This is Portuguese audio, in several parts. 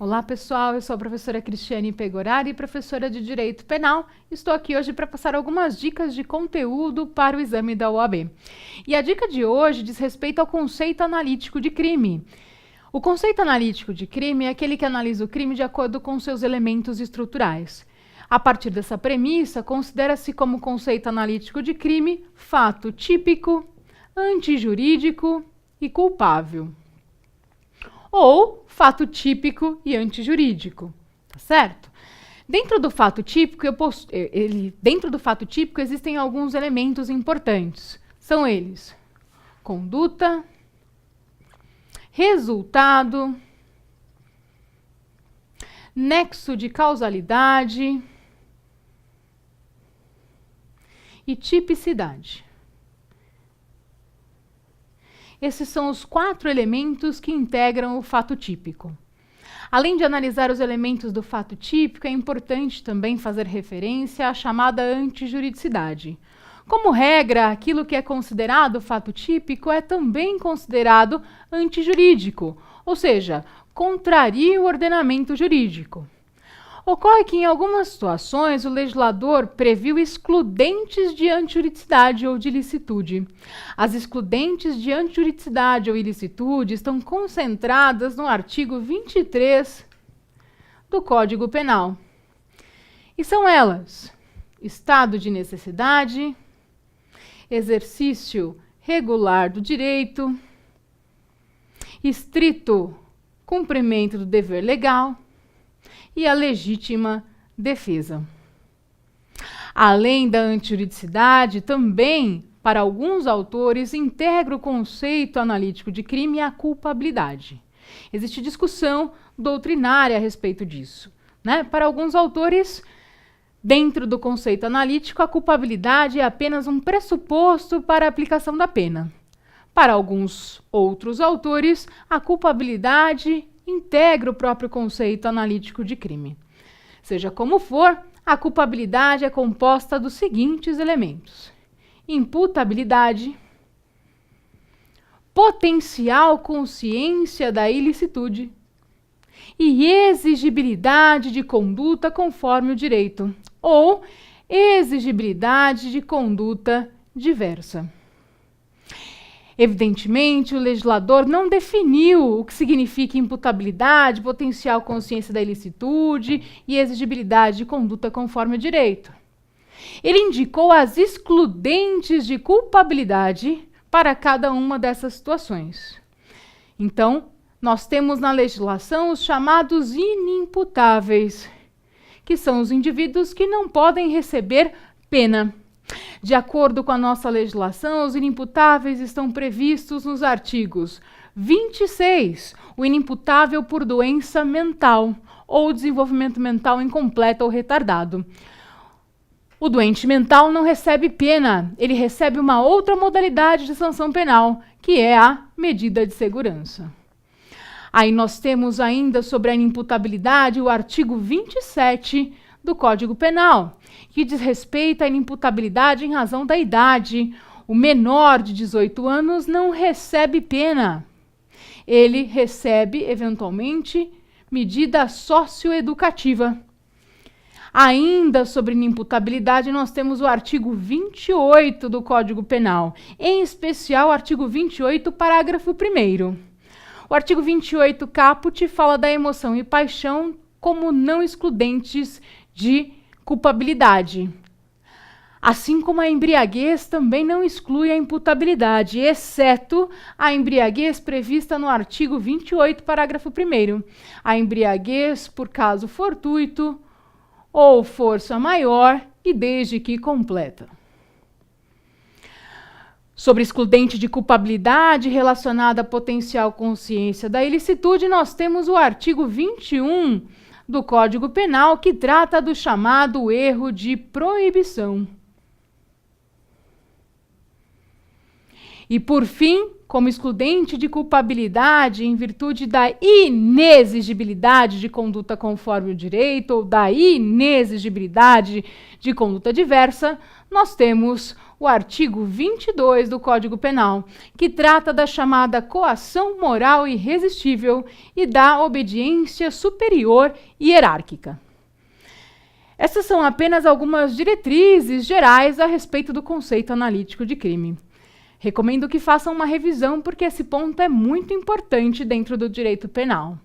Olá pessoal, eu sou a professora Cristiane Pegorari, professora de Direito Penal. Estou aqui hoje para passar algumas dicas de conteúdo para o exame da OAB. E a dica de hoje diz respeito ao conceito analítico de crime. O conceito analítico de crime é aquele que analisa o crime de acordo com seus elementos estruturais. A partir dessa premissa, considera-se como conceito analítico de crime fato típico, antijurídico e culpável. Ou fato típico e antijurídico, tá certo? Dentro do fato típico, existem alguns elementos importantes. São eles: conduta, resultado, nexo de causalidade e tipicidade. Esses são os 4 elementos que integram o fato típico. Além de analisar os elementos do fato típico, é importante também fazer referência à chamada antijuridicidade. Como regra, aquilo que é considerado fato típico é também considerado antijurídico, ou seja, contraria o ordenamento jurídico. Ocorre que, em algumas situações, o legislador previu excludentes de antijuridicidade ou de ilicitude. As excludentes de antijuridicidade ou ilicitude estão concentradas no artigo 23 do Código Penal. E são elas: estado de necessidade, exercício regular do direito, estrito cumprimento do dever legal e a legítima defesa. Além da antijuridicidade, também, para alguns autores, integra o conceito analítico de crime a culpabilidade. Existe discussão doutrinária a respeito disso, né? Para alguns autores, dentro do conceito analítico, a culpabilidade é apenas um pressuposto para a aplicação da pena. Para alguns outros autores, a culpabilidade integra o próprio conceito analítico de crime. Seja como for, a culpabilidade é composta dos seguintes elementos: imputabilidade, potencial consciência da ilicitude e exigibilidade de conduta conforme o direito, ou exigibilidade de conduta diversa. Evidentemente, o legislador não definiu o que significa imputabilidade, potencial consciência da ilicitude e exigibilidade de conduta conforme o direito. Ele indicou as excludentes de culpabilidade para cada uma dessas situações. Então, nós temos na legislação os chamados inimputáveis, que são os indivíduos que não podem receber pena. De acordo com a nossa legislação, os inimputáveis estão previstos nos artigos 26, o inimputável por doença mental ou desenvolvimento mental incompleto ou retardado. O doente mental não recebe pena, ele recebe uma outra modalidade de sanção penal, que é a medida de segurança. Aí nós temos ainda sobre a inimputabilidade o artigo 27 do Código Penal, que diz respeito à inimputabilidade em razão da idade. O menor de 18 anos não recebe pena. Ele recebe, eventualmente, medida socioeducativa. Ainda sobre inimputabilidade, nós temos o artigo 28 do Código Penal, em especial o artigo 28, parágrafo 1º. O artigo 28, caput, fala da emoção e paixão como não excludentes de culpabilidade. Assim como a embriaguez também não exclui a imputabilidade, exceto a embriaguez prevista no artigo 28, parágrafo 1º. A embriaguez por caso fortuito ou força maior e desde que completa. Sobre excludente de culpabilidade relacionada à potencial consciência da ilicitude, nós temos o artigo 21 do Código Penal, que trata do chamado erro de proibição. E, por fim, como excludente de culpabilidade em virtude da inexigibilidade de conduta conforme o direito ou da inexigibilidade de conduta diversa, nós temos o artigo 22 do Código Penal, que trata da chamada coação moral irresistível e da obediência superior hierárquica. Essas são apenas algumas diretrizes gerais a respeito do conceito analítico de crime. Recomendo que façam uma revisão, porque esse ponto é muito importante dentro do direito penal.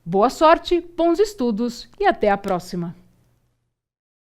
Boa sorte, bons estudos e até a próxima!